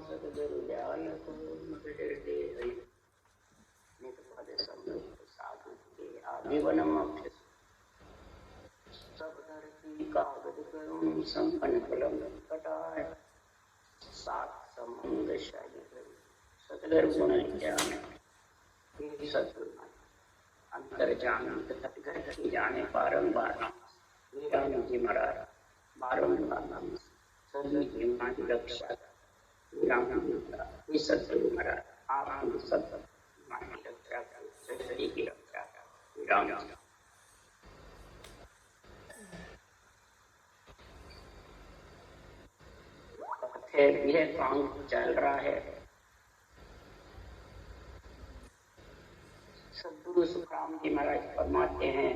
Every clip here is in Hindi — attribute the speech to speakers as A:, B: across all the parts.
A: सद्गुरुदयाल को हृदय नित्पद समृत साधु के आजीवनम सब धरती कागज करुण संपन्न फलम कटाय सात संबंध सतगुरु गुण ज्ञान सतगुरु अंतर जान तथा घर की जाने बारंबार राम जी महाराज बारंबार सभी जीवन की रक्षा राम सतगुरु महाराज आप सब की रक्षा सृष्टि की रक्षा राम यह काम चल रहा है। सद्गुरु सुखराम जी महाराज फरमाते हैं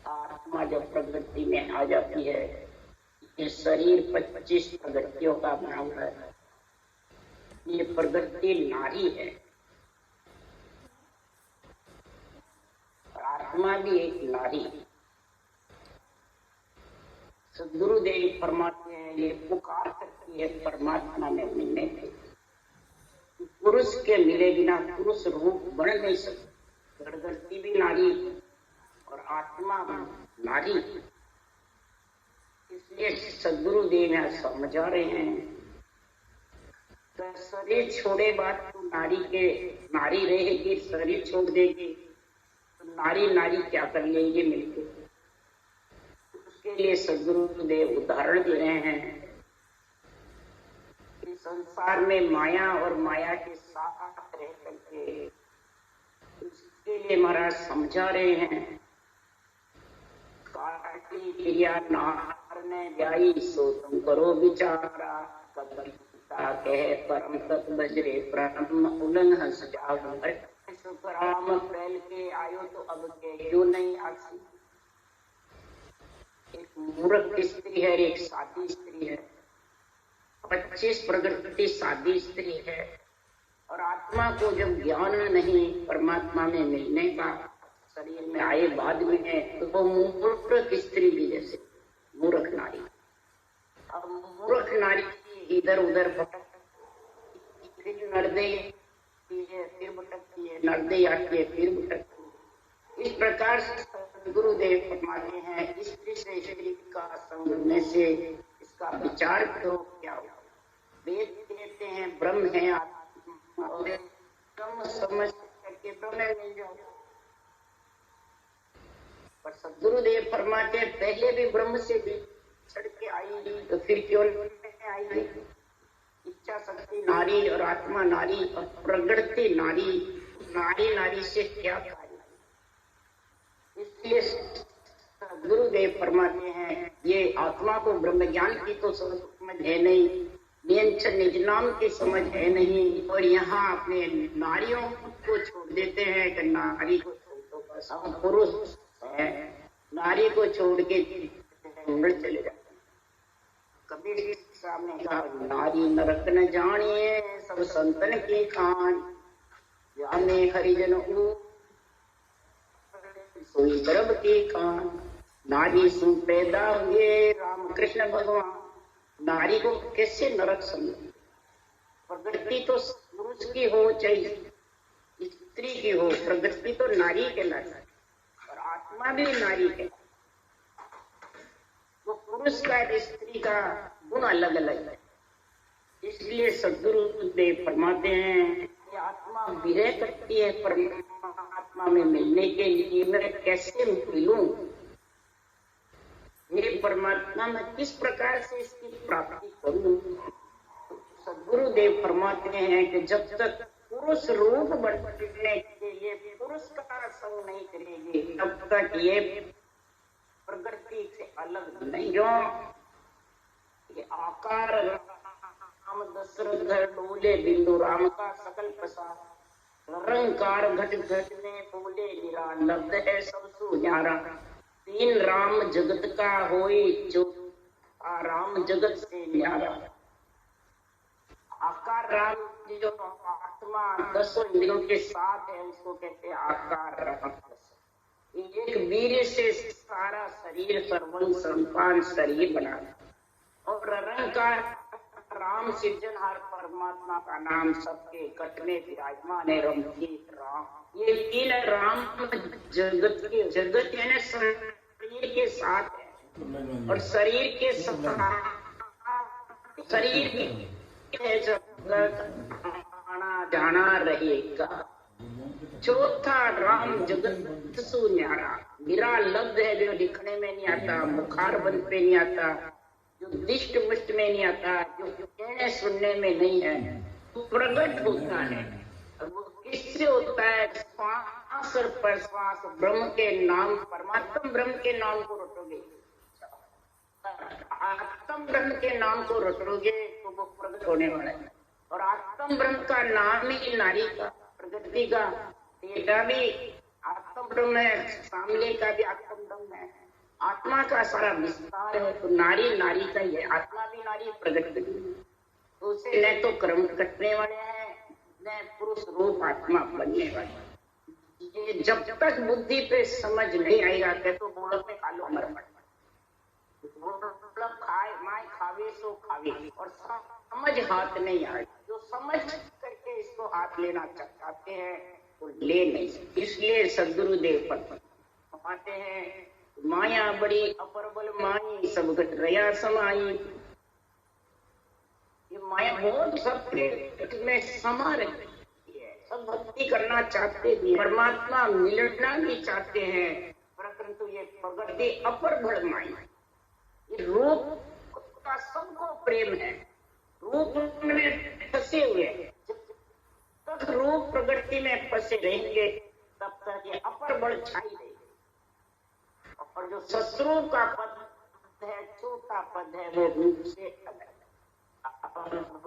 A: आत्मा जब प्रगति में आ जाती है, ये शरीर 25 प्रगतियों का बना हुआ है। ये प्रगति नारी है और आत्मा भी एक नारी। सद्गुरुदेव फरमाते हैं ये पुकार करती है परमात्मा में मिलने के। पुरुष के मिले बिना पुरुष रूप बन नहीं सकता। प्रगति भी नारी और आत्मा नारी। इसलिए सद्गुरुदेव यहाँ समझा रहे हैं तो शरीर छोड़े बात तो नारी रहेगी, शरीर छोड़ देगी तो नारी क्या कर लेंगे मिलकर। उसके लिए सद्गुरुदेव उदाहरण दे रहे हैं कि संसार में माया और माया के साथ रह करके उसके लिए महाराज समझा रहे हैं काटी क्रिया नार ने व्याई सो तुम करो विचारा कबीता कहे परम तत् बजरे ब्रह्म उलन हंस जाओ सुखराम फैल के आयो तो अब के क्यों नहीं आसी। एक मूर्ख स्त्री है, एक सादी स्त्री है। 25 प्रगति सादी स्त्री है और आत्मा को जब ज्ञान नहीं परमात्मा में मिलने का शरीर में आए बाद में है तो वो मूर्ख स्त्री भी जैसे मूर्ख नारी। अब मूर्ख नारी इधर उधर भटकती है, नर्दयती है फिर भटकती है, नर्दई आती है फिर भटकती है। इस प्रकार से गुरुदेव फरमाते हैं स्त्री से स्त्री का संग होने से इसका विचार करो क्या हो। वेद कहते हैं ब्रह्म है आत्मा और ब्रह्म समझ करके ब्रह्म में मिल जाओ। पर सद्गुरुदेव फरमाते हैं पहले भी ब्रह्म से भी छड़ के आई तो फिर क्यों आई। इच्छा शक्ति नारी और आत्मा नारी और प्रगति नारी, नारी से क्या कार्य। इसलिए गुरुदेव फरमाते हैं ये आत्मा को ब्रह्म ज्ञान की तो समझ है नहीं, निज नाम की समझ है नहीं और यहाँ अपने नारियों को छोड़ देते हैं कि नारी को छोड़ दो बस हम पुरुष है, नारी को छोड़ के चले जाते। कबीर साहब ने कहा नारी नरक न जानिए सब संतन की खान जाने हरिजन सोई गर्भ की खान। नारी सु पैदा हुए राम कृष्ण भगवान। नारी को कैसे नरक समझे। प्रगति तो पुरुष की हो चाहे स्त्री की हो, प्रगति तो नारी के लायक और आत्मा भी नारी के। वो पुरुष का स्त्री का गुण अलग अलग है। इसलिए सद्गुरुदेव फरमाते हैं कि आत्मा विरह करती है परमात्मा में मिलने के लिए। मैं कैसे मिलूं मेरे परमात्मा में, किस प्रकार से इसकी प्राप्ति करूं। सद्गुरुदेव फरमाते हैं कि जब तक पुरुष रूप बनने के लिए पुरुष का संग नहीं करेगी तब तक ये प्रगति से अलग नहीं। ये आकार राम दशरथ घर डोले बिंदु राम का सकल प्रसाद निरंकार घट घट में बोले निरानंद है सब सुन्यारा। 3 राम जगत का होई जो राम जगत से न्यारा। आकार राम जो आत्मा 10 इंद्रियों के साथ है उसको कहते हैं आकार राम। एक वीर्य से सारा शरीर सर्वन संपान शरीर बना और निरंकार राम सिरजनहार परमात्मा का नाम सबके कट में विराजमान है। रमजीत राम, ये तीन राम जगत यानी शरीर के साथ है और शरीर के साथ शरीर के जगत आना जाना रहेगा। चौथा राम जगत सु न्यारा, मेरा लब्ध है जो दिखने में नहीं आता, बुखार बन पे नहीं आता, जो दिष्ट मुष्ट में नहीं आता, जो कहने सुनने में नहीं है, तो प्रकट होता है। और वो किससे होता है? श्वास और प्रश्वास ब्रह्म के नाम, परमात्म ब्रह्म के नाम को रटोगे, आत्म ब्रह्म के नाम को रटोगे तो वो प्रकट होने वाला है। और आत्म ब्रह्म का नाम ही नारी का प्रगति का, तेरा भी आत्म ब्रह्म है, सामने का भी आत्म ब्रह्म है, आत्मा का सारा विस्तार है। तो नारी नारी का ही है, आत्मा भी नारी प्रगट भी। तो उसे न तो कर्म कटने वाले हैं, न पुरुष रूप आत्मा बनने वाले। ये जब तक बुद्धि पे समझ नहीं आएगा, तो बोलक में खा लो अमर मत, बोलक खाए माए खावे सो खावे, और समझ हाथ नहीं आए। जो समझ करके इसको हाथ लेना चाहते हैं तो ले नहीं सकते। इसलिए सदगुरुदेव फरमाते हैं, माया बड़ी अपरबल माई, सब घट रया समाई। ये माया बहुत सबके में समा रही है, सब भक्ति करना चाहते भी, परमात्मा मिलना भी चाहते हैं, परंतु ये प्रगति अपर बल माई। ये रूप का सबको प्रेम है, रूप में फंसे हुए हैं। जब तक रूप प्रगति में फंसे रहेंगे तब तक ये अपर बल छाई रहेगी। और जो शत्रु का पद है, छोटा पद है, वो रूप से अलग,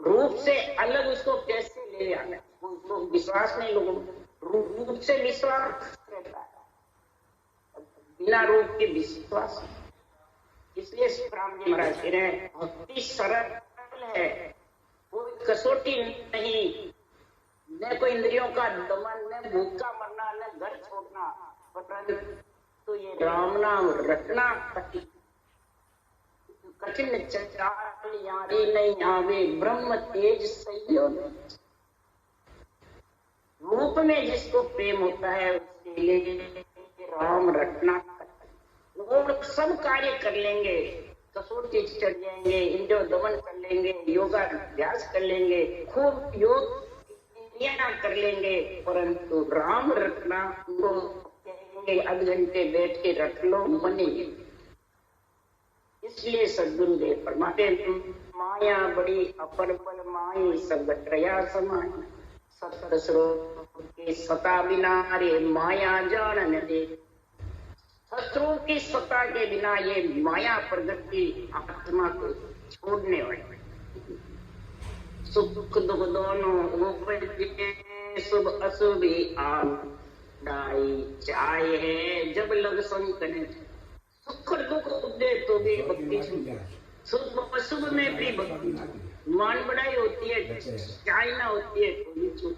A: रूप से अलग उसको कैसे ले आना, उसको विश्वास नहीं, लोगों रूप से विश्वास रहता है, बिना रूप के विश्वास। इसलिए राम जी महाराज कह रहे हैं, भक्ति सरल है, कोई कसौटी नहीं, न कोई इंद्रियों का दमन, न भूख का मरना, न घर छोड़ना, तो ये राम नाम रटना कठिन चाल यारी नहीं आवे, ब्रह्म तेज सैयो। रूप में जिसको प्रेम होता है उसके लिए राम रटना, वो सब कार्य कर लेंगे, कसौटी चढ़ जाएंगे, इंद्रियों दमन कर लेंगे, योगा अभ्यास कर लेंगे, खूब योग कर लेंगे, परंतु राम रटना वो आध घंटे बैठ के रख लो बनेगी। इसलिए सदगुरुदेव फरमाते, माया बड़ी अपरबल माई, सब घटरया समाई, सत स्रोत के सता बिना रे माया जान न दे। शत्रु की सत्ता के बिना ये माया प्रगति आत्मा को छोड़ने वाली। सुख दुख दोनों शुभ अशुभ दाई चाय है, जब लग संकट सुख दुख दे तो भी भक्ति, शुभ अशुभ में भी भक्ति, मान बढ़ाई होती है, चाय ना होती है तो भी छूट।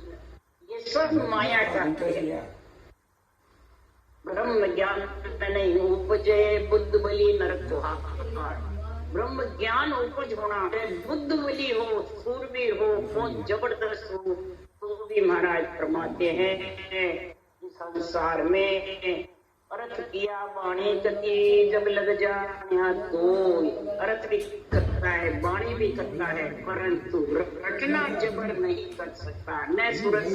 A: ये सब माया का है। ब्रह्म ज्ञान नहीं उपजे बुद्ध बलि नरक को हाहाकार। ब्रह्म ज्ञान उपज होना है, बुद्ध बलि हो, सूरवीर हो, बहुत जबरदस्त हो, तो भी महाराज फरमाते हैं संसार में अर्थ किया वाणी गति, जब लग जाए तो अर्थ भी करता है, वाणी भी करता है, परंतु रटना जबर नहीं कर सकता, न सूरज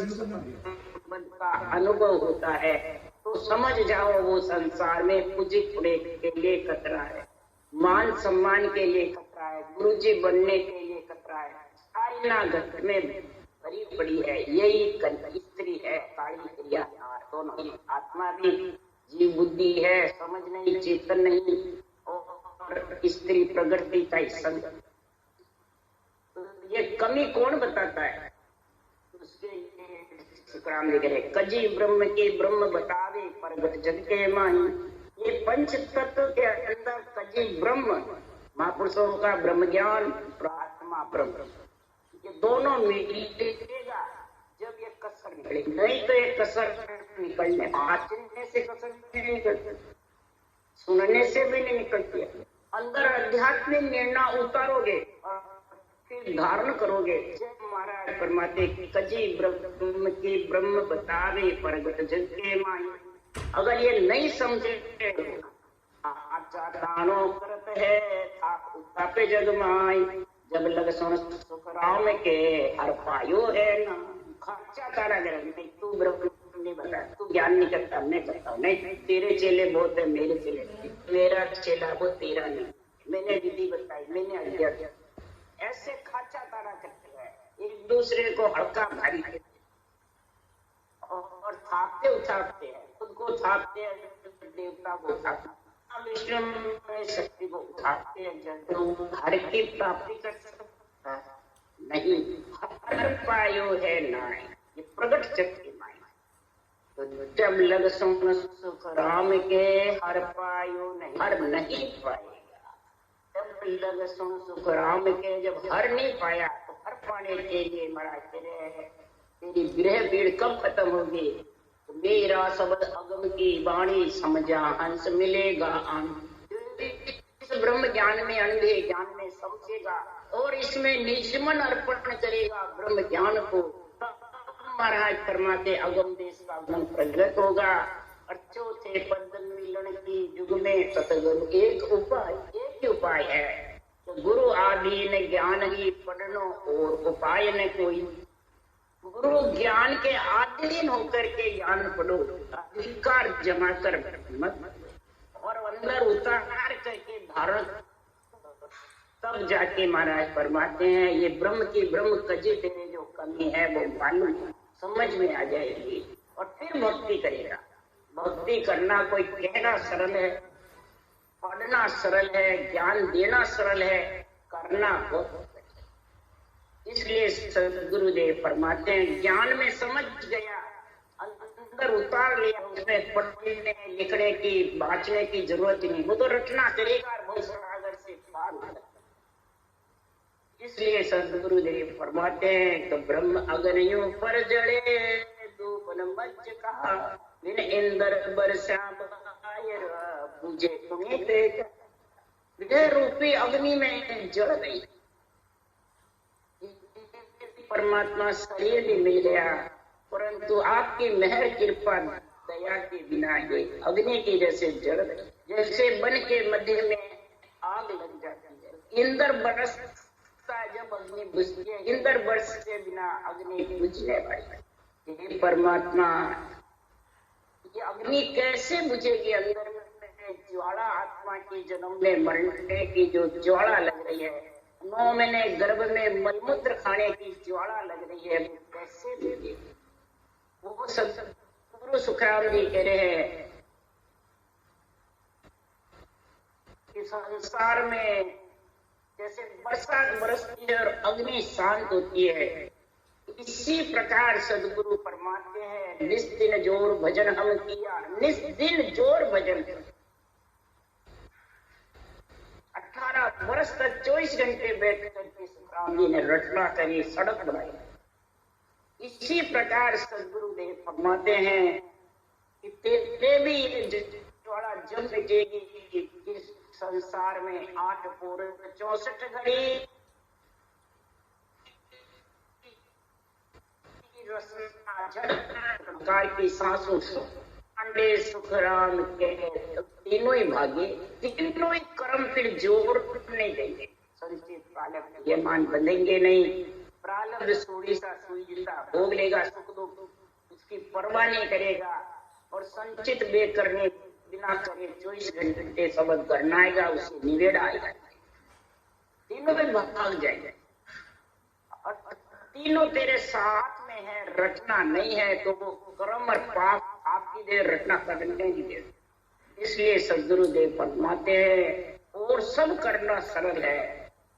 A: का अनुभव होता है। तो समझ जाओ वो संसार में पूजी पुणे के लिए कतरा है, मान सम्मान के लिए कतरा है, गुरुजी बनने के लिए कतरा है, आईना घट में भरी पड़ी है। यही स्त्री है, काली क्रिया दोनों, आत्मा भी जीव बुद्धि है, समझ नहीं, चेतन नहीं, और स्त्री प्रगति का ही संग। तो ये कमी कौन बताता है? उसके शुक्राम लिख रहे, कजी ब्रह्म के ब्रह्म बतावे प्रगट जग के माही। ये पंच तत्व के अंदर कजी ब्रह्म, महापुरुषों का ब्रह्म ज्ञान और आत्मा ब्रह्म, ये दोनों मिलेगा जब ये कसर निकलेगी। नहीं तो ये कसर निकलने, आचरने से कसर नहीं निकलती, सुनने से भी नहीं निकलती है। अंदर आध्यात्मिक निर्णय उतारोगे और फिर धारण करोगे। जब महाराज फरमाते कजी ब्रह्म की ब्रह्म बतावे प्रगट जग के माई। अगर ये नहीं समझे आचा दानो करत है तापे जग माई। जब लग सुन सुख राम के हर पायो है ना। खर्चा तारा जरा नहीं, तू ब्रह्म नहीं बता, तू ज्ञान नहीं करता, मैं करता हूँ। नहीं, तेरे चेले बहुत है, मेरे चेले नहीं। मेरा चेला वो तेरा नहीं, मैंने विधि बताई, मैंने आज्ञा दिया। ऐसे खाचा तारा करते हैं, एक दूसरे को हल्का भारी करते हैं और थापते उठाते हैं। खुद को थापते हैं, देवता को उठाते हैं, विष्णु शक्ति को उठाते हैं। हर की प्राप्ति कर सकता नहीं, हर पायो है नाय, ये प्रगट शक्ति माई। तो जब लग सुन सुख राम के हर पायो नहीं, हर नहीं पाएगा। जब लग सुन सुख राम के जब हर नहीं पाया तो हर पाने के लिए मरा तेरी विरह पीड़ कब खत्म होगी। तो मेरा शब्द अगम की वाणी समझा हंस मिलेगा आनंद। इस ब्रह्म ज्ञान में अंधे ज्ञान में समझेगा और इसमें निजमन अर्पण करेगा ब्रह्म ज्ञान को। महाराज फरमाते अगम देश का गुण प्रगट होगा। और चौथे पद मिलन की युग में सतगुरु एक ही उपाय है। तो गुरु आदि ने ज्ञान ही पढ़नो और उपाय ने कोई। गुरु ज्ञान के आधीन होकर के ज्ञान पढ़ो, अधिकार जमा कर मत और अंदर उतार करके धारण, तब जाके महाराज फरमाते हैं ये ब्रह्म की ब्रह्म कजी तेरे जो कमी है वो मालूम समझ में आ जाएगी और फिर भक्ति करेगा। भक्ति करना कोई कहना सरल है, पढ़ना सरल है, ज्ञान देना सरल है, करना बहुत। इसलिए सदगुरुदेव फरमाते हैं ज्ञान में समझ गया, अंदर उतार लिया, उसमें पढ़ने लिखने की बांचने की जरूरत नहीं, वो तो रटना करेगा भवसागर से पार। इसलिए सदगुरुदेव फरमाते हैं तो ब्रह्म अग्नियों पर जड़े दूपन मच कहा बिन इंद्र बरसा पूजे तुम्हें विजय रूपी अग्नि में जड़ गई। परमात्मा शरीर भी मिल गया, परंतु आपकी मेहर कृपा दया के बिना ये अग्नि की जैसे जड़ गई। जैसे वन के मध्य में आग लग जाती है, इंद्र बरसता जब अग्नि बुझती है, इंद्र बरस के बिना अग्नि बुझने वाली है। परमात्मा ये अग्नि कैसे बुझेगी? अंदर में ज्वाला आत्मा की जन्म में मरने की जो ज्वाला लग रही है, 9 महीने गर्भ में मलमूत्र खाने की ज्वाला लग रही है, वो कैसे बुझेगी? वो सब गुरु सुखराम जी कह रहे हैं कि संसार में जैसे बरसात बरसती है और अग्नि शांत होती है, इसी प्रकार सदगुरु फरमाते हैं निस्दिन जोर भजन हम किया, निस्दिन जोर भजन 18 वर्ष तक 24 घंटे बैठ करके सुखराम जी ने रचना करी, सड़क बनाई। इसी प्रकार सदगुरुदेव फरमाते हैं कि तेरे भी ज्वाला जम मिटेगी इस संसार में 8 पूर्व 64 घड़ी प्रकार की सांसों अंडे सुखराम के तीनों ही भागे, तीनों ही कर्म फिर जोर नहीं देंगे। संचित प्रारब्ध ये मान बंधेंगे नहीं, प्रारब्ध सोड़ी सा सुईता भोग लेगा, सुख दुख उसकी परवाह नहीं करेगा और संचित बे करने बिना करे 24 घंटे शब्द करना आएगा, उसे निवेड़ा आएगा, तीनों में भाग जाएंगे। और तीनों तेरे साथ में है, रचना नहीं है तो वो कर्म और पाप आपकी देर रचना करने की देर। इसलिए सदगुरुदेव फरमाते हैं और सब करना सरल है,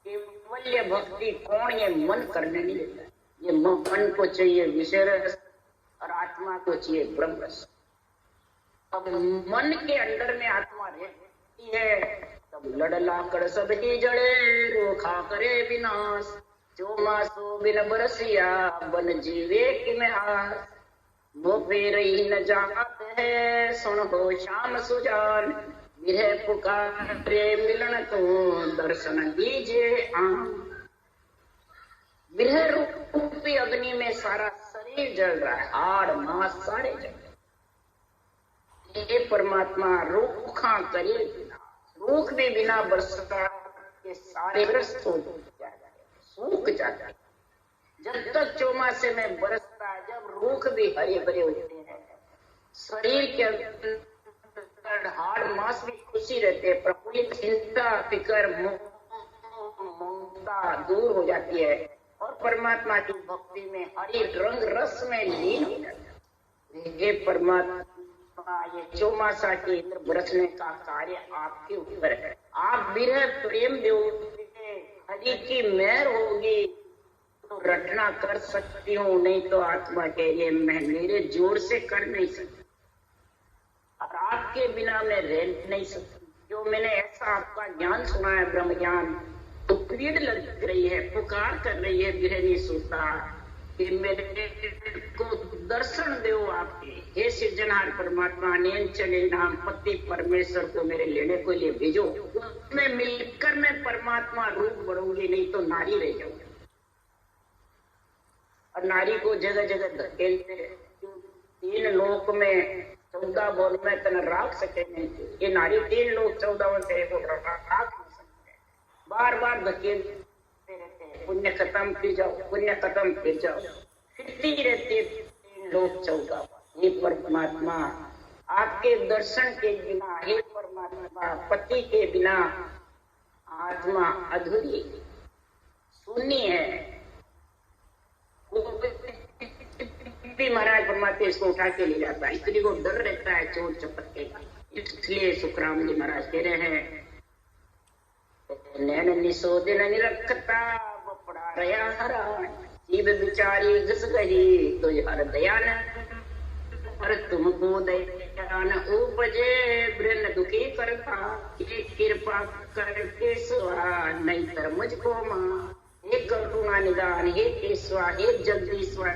A: केवल भक्ति कौन ये मन करने नहीं देता। ये मन को चाहिए विषय रस और आत्मा को चाहिए ब्रह्म रस। अब मन के अंदर में आत्मा रहती है तब लड़ला कर सब ही जड़े रोखा करे विनाश। जो मासो बिन बरसिया बन जीवे कि में आस। वो फेर ही न जात है सुन हो श्याम सुजान। विरह पुकारे मिलन को दर्शन दीजिए आम। विरह रूपी अग्नि में सारा शरीर जल रहा है, हाड़ मांस सारे जल रहे। हे परमात्मा, रूखा करे बिना, रूख भी बिना बरसता के सारे ग्रस्त हो जाएगा, सूख जाता है। जब तक चौमासे में बरसता है, जब रूख भी हरे भरे होते हैं, शरीर के अंदर हाड़ मांस भी खुशी रहते हैं, प्रफुल्लित, चिंता फिकर ममता दूर हो जाती है और परमात्मा की भक्ति में हरि रंग रस में लीन हो जाता है। हे परमात्मा, ये चौमासा के इंद्र बरसने का कार्य आपके ऊपर है। आप विरह प्रेम दोगे, हरि की मेहर होगी तो रटना कर सकती हूँ, नहीं तो आत्मा के लिए मैं मेरे जोर से कर नहीं सकती और आपके बिना मैं रह नहीं सकती। जो मैंने ऐसा आपका ज्ञान सुना है, ब्रह्म ज्ञान, तो पीड़ लग रही है, पुकार कर रही है बिरहनी सुता कि मेरे को दर्शन दो आपके। हे सृजनहार परमात्मा, नैन चले नाम पति परमेश्वर को मेरे लेने को लिए भेजो, उसमें मिलकर मैं परमात्मा रूप बढ़ूंगी, नहीं तो नारी रह जाऊंगी। और नारी को जगह जगह धकेलते, 3 लोक में 14 बोल में तन राख सके नहीं, ये नारी 3 लोक 14 तेरे को राख नहीं सकते, बार बार धकेलते रहते हैं। पुण्य खत्म फिर जाओ, पुण्य खत्म फिर जाओ, फिरती रहती है 3 लोक 14। हे परमात्मा, आपके दर्शन के बिना, हे परमात्मा, पति के बिना आत्मा अधूरी शून्य है। महाराज परमात्मा इसको उठा के ले जाता है, स्त्री को डर रहता है चोर चपत्ते का। इसलिए सुखराम जी महाराज कह रहे हैं, नैन निशोदिन निरखता बपड़ा रया हरा, जीव बिचारी घस गई तो हर दयान, हर तुमको दयान उपजे वृन दुखी करता, ये कृपा करके सुहा नहीं तर मुझको मां। हे करुणा निदान, हे केशवा, हे जगदीश्वर,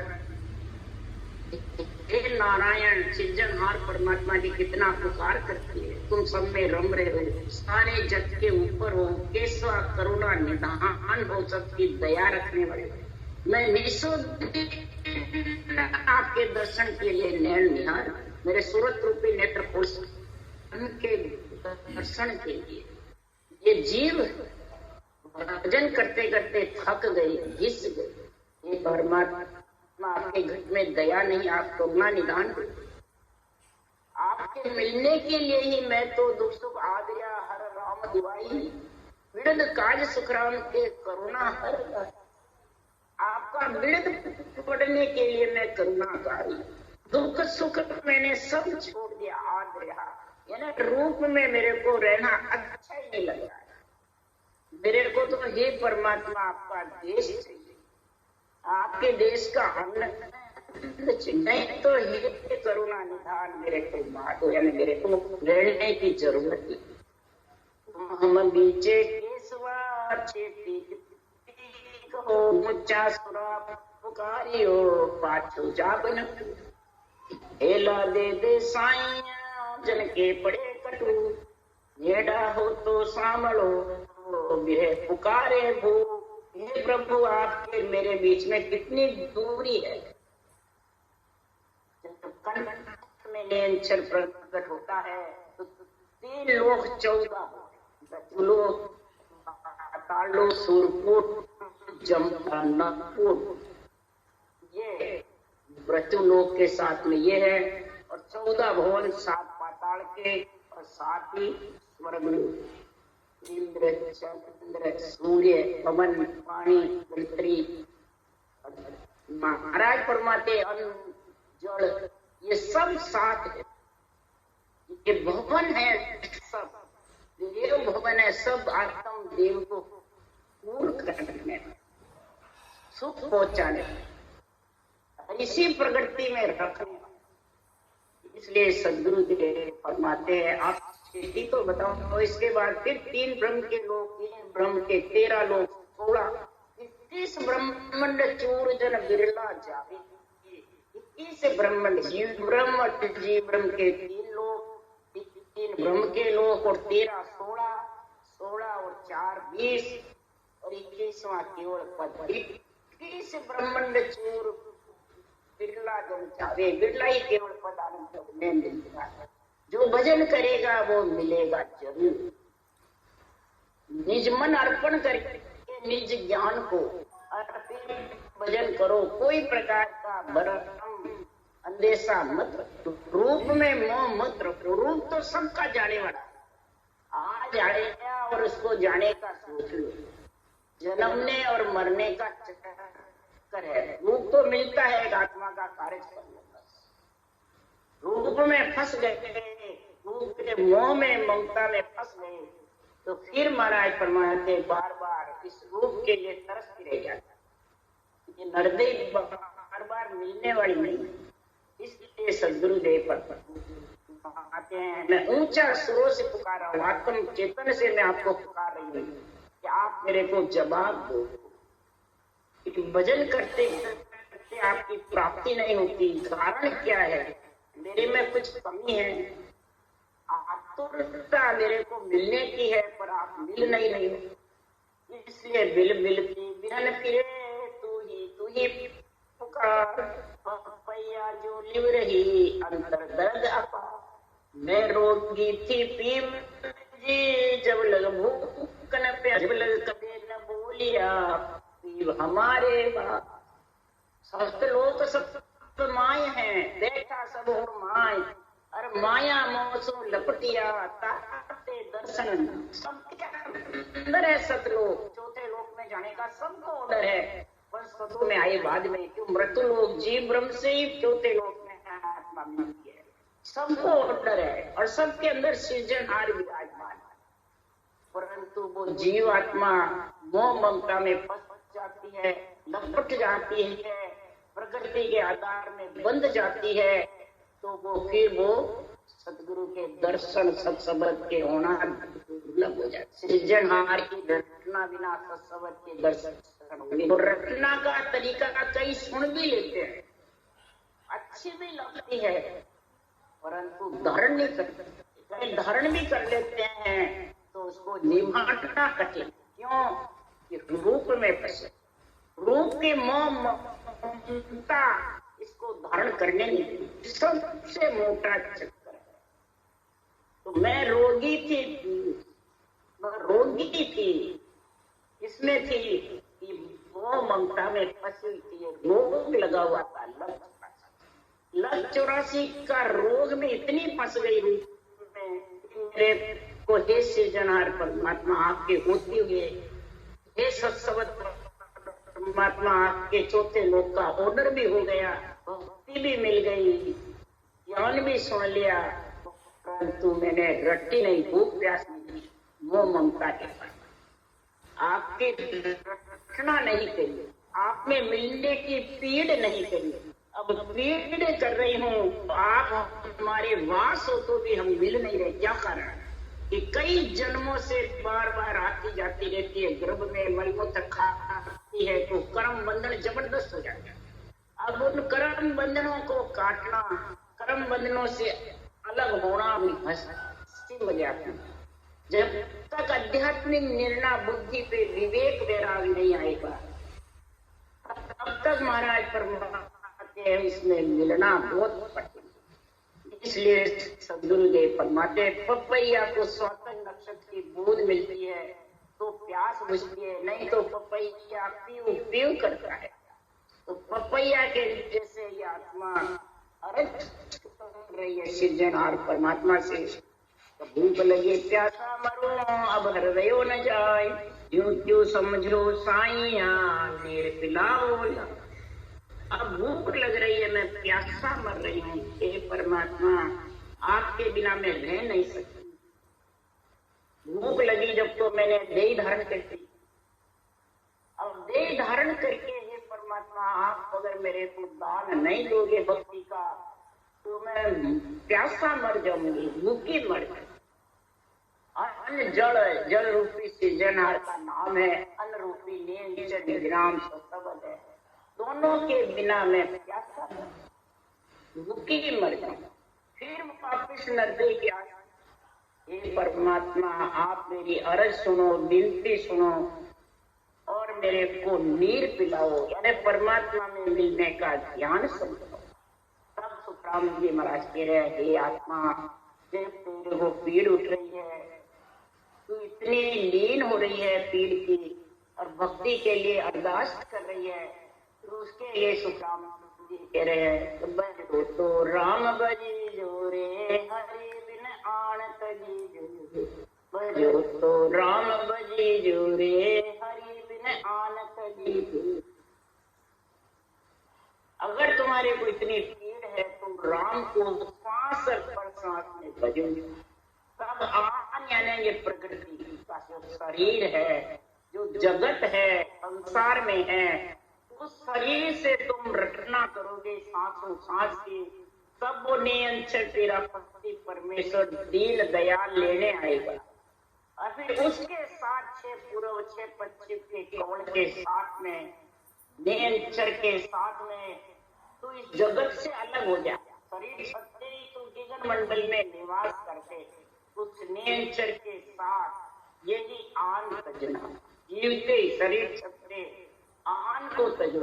A: हे नारायण, सृजनहार परमात्मा की कितना पुकार करती है। तुम सब में रम रहे हो, सारे जग के ऊपर हो, केशवा करुणा निदान हो, सबकी दया रखने वाले। मैं निःशुद्ध आपके दर्शन के लिए नैन निहार, मेरे सूरत रूपी नेत्र खोल के दर्शन के लिए। ये जीव भजन करते करते थक गई, घिस गई। ये परमात्मा, आपके घट में दया नहीं, आप करुणा निदान। आपके मिलने के लिए ही मैं तो दुख सुख आदया हर राम दिवाई, विरद काज सुखराम के करुणा हर। आपका विरद पढ़ने के लिए मैं करुणाकारी, दुख सुख मैंने सब छोड़ दिया, आदया यानी रूप में मेरे को रहना अच्छा ही नहीं लग रहा है। मेरे को तो हे परमात्मा आपका देश चाहिए, आपके देश का अन्न नहीं तो हे करुणा निधान मेरे को बात हो, यानी मेरे को रहने की जरूरत है। हम बीचे केसवा चेती हो, मुच्चा सुरा पुकारियो पाछू जाबन, हेला दे दे साईया जन के पड़े कटू, येड़ा हो तो सामलो विरह पुकारे भू। हे प्रभु, आपके मेरे बीच में कितनी दूरी है। जब कंठ में नैनचर प्रकट होता है तो 3 लोक 14 लोक, पातालो, सूरपुर, जमनापुर, ये मृत्युलोक के साथ में ये है, और 14 भवन 7 पाताल के और 7 ही स्वर्गलोक। इंद्र, चंद्र, सूर्य, पवन, पानी, पृथ्वी, महाराज परमात्मा, अन्न, जल, ये सब 7 है। ये भवन है, सब देव भवन है, सब आत्म देव को पूर्ण करने, सुख पहुंचाने, इसी प्रगति में रखने। इसलिए सदगुरु देव फरमाते हैं, आप सृष्टि तो बताओ, तो इसके बाद फिर 3 ब्रह्म के लोग, 3 ब्रह्म के 13 लोग, 16, 21 ब्रह्मांड चूर जन बिरला जावे। 21 ब्रह्मांड, जीव ब्रह्म, जीव ब्रह्म के 3 लोग, 3 ब्रह्म के लोग, और 13 16, 16 और 4 20, और 21वां केवल पद। ब्रह्मांड चूर बिरला जन चाहे, बिरला ही केवल पदार्थ में मिलता है। जो भजन करेगा वो मिलेगा जरूर। निज मन अर्पण करके निज ज्ञान को अर्पित भजन करो। कोई प्रकार का भ्रम अंदेशा मत रखो, रूप में मोह मत रखो। रूप तो सबका जाने वाला, आज आएगा और उसको जाने का सोच लो। जन्मने और मरने का चक्कर है। रूप तो मिलता है एक आत्मा का कार्य कर लो बस। रूप में फंस गए, रूप के मोह में ममता में फंस गए तो फिर महाराज फरमाते बार बार इस रूप के लिए तरसती रह जाता। ये नरदेव बार बार मिलने वाली नहीं, इसलिए सदगुरुदेव आते हैं। मैं ऊंचा सुरों से पुकार रहा हूँ, आत्म चेतन से मैं आपको पुकार रही हूँ कि आप मेरे को जवाब दो। भजन करते करते आपकी प्राप्ति नहीं होती, कारण क्या है? मेरे में कुछ कमी है, आतुरता मेरे को मिलने की है पर आप मिल नहीं रही हो। इसलिए बिलती बिरन फिरे तू ही पुकार, पपैया जो लिव रही अंतर दर्द अपा। मैं रोगी थी पीम जी जब लग भूख न प्यास, जब लग कभी न बोलिया पीव हमारे बाप। सस्त लोक सब माय हैं, बैठा सब और माय, अरे माया मोसो लपटिया ताते दर्शन। सबके अंदर है सतलोक, चौथे लोक में जाने का सबको ऑर्डर है, बस सतों में आए बाद में। क्यों? मृत्यु लोक जीव ब्रह्म से ही चौथे लोक में आत्मा मिलती है। सबको ऑर्डर है और सबके अंदर सृजनहार विराजमान है, परंतु वो जीव आत्मा मोह ममता में फंस जाती है, लपट जाती है, प्रकृति के आधार में बंध जाती है। तो वो सतगुरु के दर्शन सत्सबद के होना दुर्लभ हो जाए। सृजनहार की रचना बिना सत्सबद के दर्शन। तो रचना का तरीका कई सुन भी लेते हैं, अच्छी भी लगती है, परंतु धारण नहीं करते। कई धारण भी कर लेते हैं तो उसको निभाना कठिन। क्यों? कि रूप में फंसे, रूप के मोह ममता इसको धारण करने नहीं, सबसे मोटा चक्कर है। तो मैं रोगी थी, इसमें थी कि वो ममता में फंसी हुई थी, रोग लगा हुआ था। लग 84 का रोग में इतनी फंस गई रूप में, मेरे को हे सृजनहार परमात्मा आपके होते हुए, हे सत्सवत परमात्मा आपके चौथे लोक का ऑर्डर भी हो गया, भक्ति भी मिल गई, ज्ञान भी सुन लिया, परंतु मैंने रट्टी नहीं, भूख प्यास नहीं, मोह ममता के साथ आपकी रचना नहीं करी, आप में मिलने की पीड़ नहीं करी। अब पीड़ कर रही हूँ तो आप हमारे वास हो तो भी हम मिल नहीं रहे। क्या कारण? कि कई जन्मों से बार बार आती जाती रहती है, गर्भ में मलमूत्र खाती है तो कर्म बंधन जबरदस्त हो जाता है। अब उन कर्म बंधनों को काटना, कर्म बंधनों से अलग होना मुश्किल हो जाता है। जब तक आध्यात्मिक निर्णय बुद्धि पे विवेक वैराग नहीं आएगा, तब तक महाराज फरमाते हैं इसमें मिलना बहुत कठिन। इसलिए सदगुरुदेव फरमाते पपैया को स्वतः नक्षत्र की बूंद मिलती है तो प्यास बुझती है, नहीं तो पपैया पीव करता है। तो पपैया के जैसे ये आत्मा अर्ज कर रही है सृजनहार परमात्मा से, तो भूख लगी प्यासा मरो अब हृदयो न जाए, यूं क्यों समझो साइया नीर पिलाओ। अब भूख लग रही है, मैं प्यासा मर रही हूँ, हे परमात्मा आपके बिना मैं रह नहीं सकती। भूख लगी जब तो मैंने देह धारण कर दी, अब देह धारण करके हे परमात्मा आप अगर मेरे को दान नहीं दोगे भक्ति का तो मैं प्यासा मर जाऊंगी, भूखी मर जाऊंगी। अन्न जल रूपी सृजनहार का नाम है, अन्न रूपी नींद विराम शब्द है, दोनों के बिना मैं प्यासा भूखी मर जाऊं। फिर वापिस नरदे की आशा, हे परमात्मा आप मेरी अर्ज सुनो, विनती सुनो और मेरे को नीर पिलाओ, यानी परमात्मा में मिलने का ज्ञान समझाओ। तब सुखराम जी महाराज कह रहे हैं, हे आत्मा, जब तेरे को पीड़ उठ रही है, तू इतनी लीन हो रही है पीड़ की और भक्ति के लिए अरदास कर रही है, तो उसके लिए सुखराम जी कह रहे हैं, बजो तो राम बजी जो रे, हरि बिन आन तजी जो, बजो तो राम बजी जो रे, हरि बिन आन तजी जो। अगर तुम्हारे को इतनी पीड़ है, तुम राम को सांस पर सांस में भजो। तब आन यानी ये प्रकृति का जो शरीर है, जो जगत है, संसार में है, उस शरीर से तुम रटना करोगे सांसों सांस की। सब वो नियंत्रण तेरा पति परमेश्वर दीन दयाल लेने आएगा, और फिर उसके साथ 6 पूर्व 6 पश्चिम के कौन के साथ में, नियंत्रण के साथ में तू इस जगत से अलग हो जा। शरीर छत्ते ही तू गगन मंडल में निवास करते, उस नियंत्रण के साथ यही आन तजना, जीवते शरीर छत्ते आन को तजो।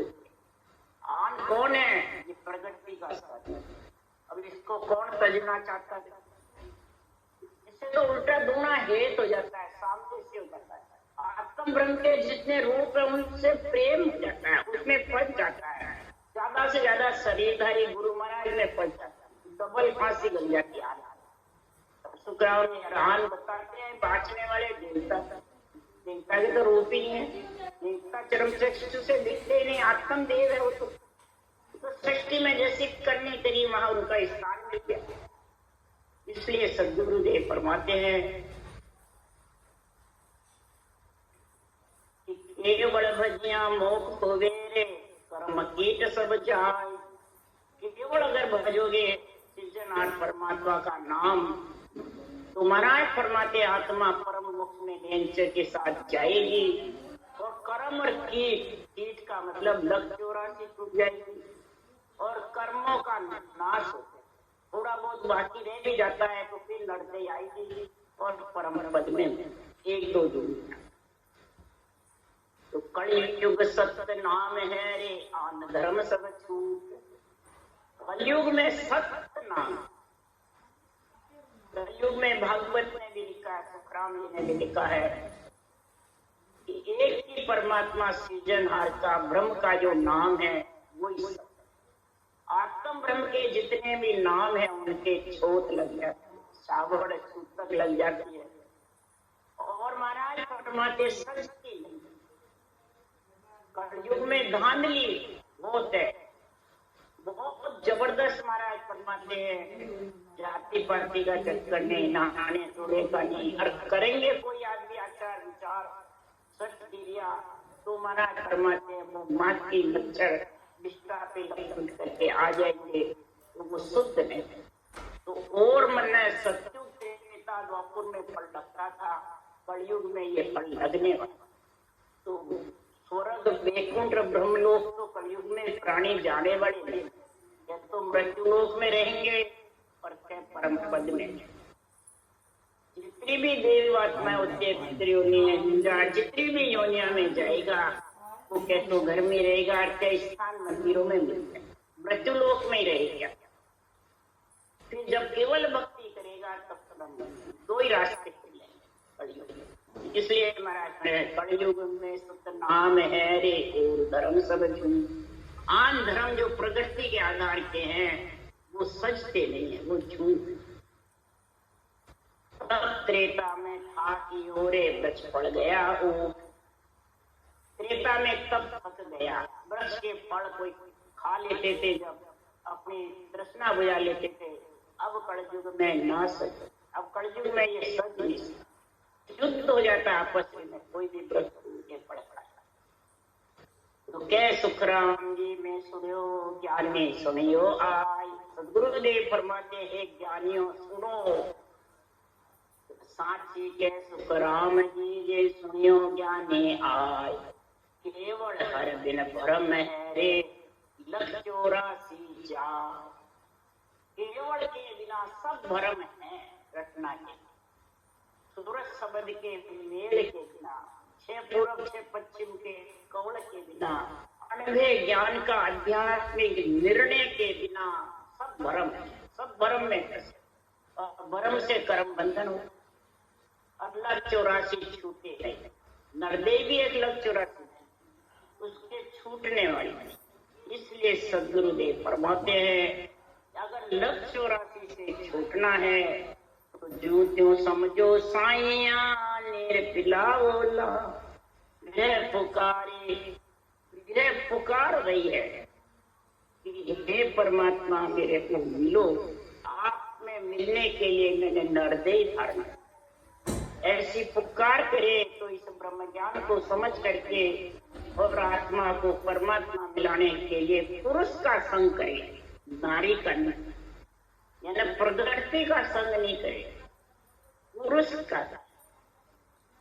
A: आन कौन है? ये प्रगति का साधन। अब इसको कौन तजना चाहता है? इससे तो उल्टा दूना हेत हो जाता है, सामने से हो जाता है। आत्म ब्रह्म के जितने रूप है उनसे प्रेम हो जाता है, उसमें फंस जाता है। ज्यादा से ज्यादा शरीरधारी गुरु महाराज में फंस जाता है, डबल फांसी लग जाती है। सुखराम ने हैरान बताते हैं, बांचने वाले देवता के तो रूप ही नहीं है, देवता चरम चक्षु से दिखते नहीं, आत्म देव है वो तो सृष्टि में जैसी करनी करी वहां उनका स्थान मिल गया। इसलिए सद्गुरुदेव फरमाते हैं कि केवल भजिया मोक्ष होवे रे, कर्म कीट सब जाए। केवल अगर भजोगे सृजनहार परमात्मा का नाम, तो महाराज फरमाते आत्मा परम मोक्ष में नियंत्रण के साथ जाएगी। और कर्म और कीट का मतलब लग 84 टूट जाएगी, और कर्मों का नाश होता है। थोड़ा बहुत बाकी रह भी जाता है तो फिर लड़ते आएगी और परम पद में 1-2 दुनिया। तो कलयुग सत्य नाम है रे, आन धर्म सब छूट। कलयुग में सत्य नाम, कलयुग में भागवत में भी लिखा है, सुखराम जी ने भी लिखा है कि एक ही परमात्मा सृजनहार का ब्रह्म का जो नाम है वही सत्य। आत्म ब्रह्म के जितने भी नाम है उनके छोट लग जाती है, सावड़ सूतक लग जाती है। और महाराज फरमाते सच की कलयुग में धांधली बहुत है, बहुत जबरदस्त। महाराज फरमाते हैं जाति पाति का चक्कर नहीं, नहाने धोने का नहीं, और करेंगे कोई आदमी आचार विचार सच दिया तो महाराज फरमाते हैं वो मात की मच्छर विष्टा पे लपट करके आ जाएंगे, तो वो शुद्ध नहीं। तो और मन सत्यु त्रेता द्वापर में फल लगता था, कलयुग में ये फल लगने वाला। तो स्वर्ग वैकुंठ ब्रह्मलोक तो कलयुग में प्राणी जाने वाले नहीं, या तो मृत्युलोक में रहेंगे और क्या परम पद में। जितनी भी देव आत्माएं होती है, जितनी भी योनिया में जाएगा वो क्या तो घर में रहेगा, क्या स्थान मंदिरों में मिलते हैं, मृत्युलोक में ही रहेगा। फिर जब केवल भक्ति करेगा तब 2 ही रास्ते खुलेंगे कलयुग में। इसलिए महाराज कलयुग में सत्य नाम है रे, और धर्म सब झूठ। आन धर्म जो प्रगति के आधार के हैं वो सजते नहीं है, वो झूठ। तब त्रेता में था कि ओरे वृक्ष पड़ गया, ऊट। त्रेता में तब थक गया, वृक्ष के फल कोई खा लेते थे जब अपनी तृष्णा बुझा लेते थे। अब कलयुग में ना सके, अब कलयुग में ये सच नहीं, युद्ध हो जाता है आपस में, कोई भी वृक्ष के पड़ पड़ा। तो क्या सुखराम जी में सुनियो ज्ञानी सुनियो आई। सदगुरुदेव फरमाते हैं ज्ञानियों सुनो, साची के सुखराम जी जे सुनियो ज्ञानी आय। केवल हर दिन भरम है रे, लख 84 जा। केवल के बिना सब भरम है रटना के, सूरज शब्द के मेल के बिना छह पूर्व छह पश्चिम के कौल के बिना, अनभे ज्ञान का आध्यात्मिक निर्णय के बिना सब भ्रम है, सब भ्रम में भ्रम से कर्म बंधन हो। अब लक्ष्य 84 छूटे है, नरदेवी एक लक्ष्य 84 उसके छूटने वाली, इसलिए सदगुरुदेव फरमाते हैं अगर लक्ष्य 84 से छूटना है तो जो त्यों समझो साइया ने पिलाओला, यह पुकार रही है कि हे परमात्मा मेरे को मिलो। आप में मिलने के लिए मैंने नरदेह धारण, ऐसी पुकार करे तो इस ब्रह्म ज्ञान को समझ करके और आत्मा को परमात्मा मिलाने के लिए पुरुष का संग करे, नारी का नहीं, यानी प्रकृति का संग नहीं करे, पुरुष का।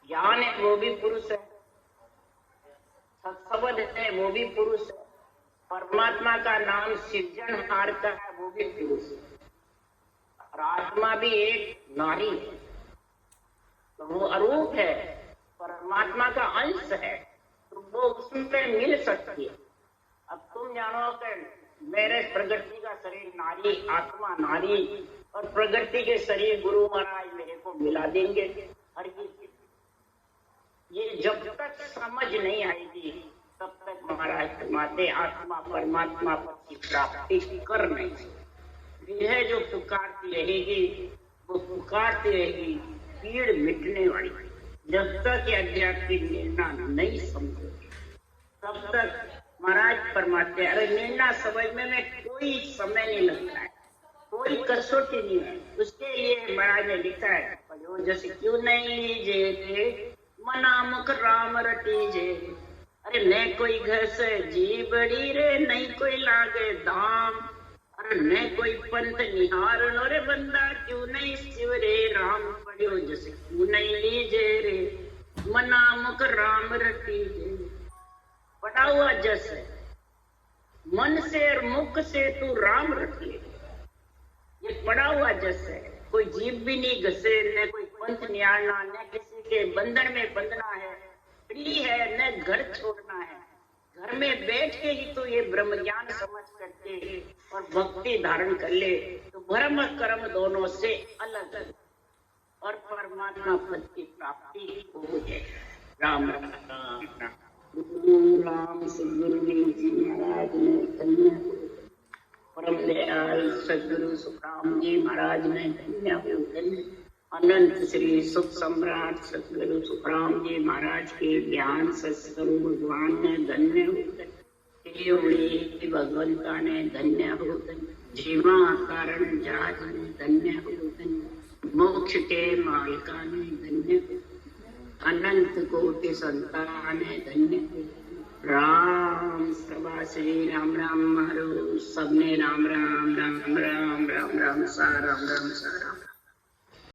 A: ज्ञान है वो भी पुरुष है, सत्संग है वो भी पुरुष है, परमात्मा का नाम सृजनहार का है वो भी पुरुष है, और आत्मा भी एक नारी है, तो वो अरूप है, परमात्मा का अंश है, तो वो उसमें मिल सकती है। अब तुम जानो कि मेरे प्रकृति का शरीर नारी, आत्मा नारी, और प्रकृति के शरीर गुरु महाराज मेरे को मिला देंगे हर चीज। ये जब तक समझ नहीं आएगी तब तक महाराज फरमाते आत्मा परमात्मा पद की प्राप्ति कर नहीं। यह जो पुकारती रहेगी वो पुकारती रहेगी, पीड़ मिटने वाली। जब तक ये आध्यात्मिक निर्णय नहीं समझोगे तब तक महाराज फरमाते अरे निर्णय समझने में कोई समय नहीं लगता है, कोई कसौटी नहीं है। उसके लिए महाराज ने लिखा है जैसे क्यों नहीं लीजे मना मुख राम रटी जे, अरे न कोई घर से जी बड़ी रे नहीं कोई लागे दाम, अरे न कोई पंथ निहार रे बंदा क्यों नहीं शिव रे राम पढ़ो जैसे क्यों नहीं लीजे रे मना मुख राम रटी जे। पढ़ा हुआ जस है, मन से और मुख से तू राम रख ले, ये पढ़ा हुआ जस है। कोई जीव भी नहीं घसे, न कोई पंथ निहारना, न किसी के बंधन में बंधना है, फ्री है, न घर छोड़ना है। घर में बैठ के ही तो ये ब्रह्म ज्ञान समझ करके और भक्ति धारण कर ले तो भ्रम कर्म दोनों से अलग और परमात्मा पद की प्राप्ति हो जाए। राम राम राम सदगुरु जी महाराज ने धन्य, परम दयाल सदगुरु सुखराम जी महाराज ने धन्य हो, धन्य। अनंत श्री सुख सम्राट सदगुरु सुखराम जी महाराज के ज्ञान सत्संग भगवान ने धन्य हो, धन्य। भगवंता ने धन्य हो, धन्य। जीवा कारण जहाज ने धन्य हो, धन्य। मोक्ष के मालिका ने धन्य हो, अनंत कोटि संतान ने धन्य हो। राम सभा श्री राम राम हरो, सबने राम राम राम राम राम राम सा राम राम सा राम।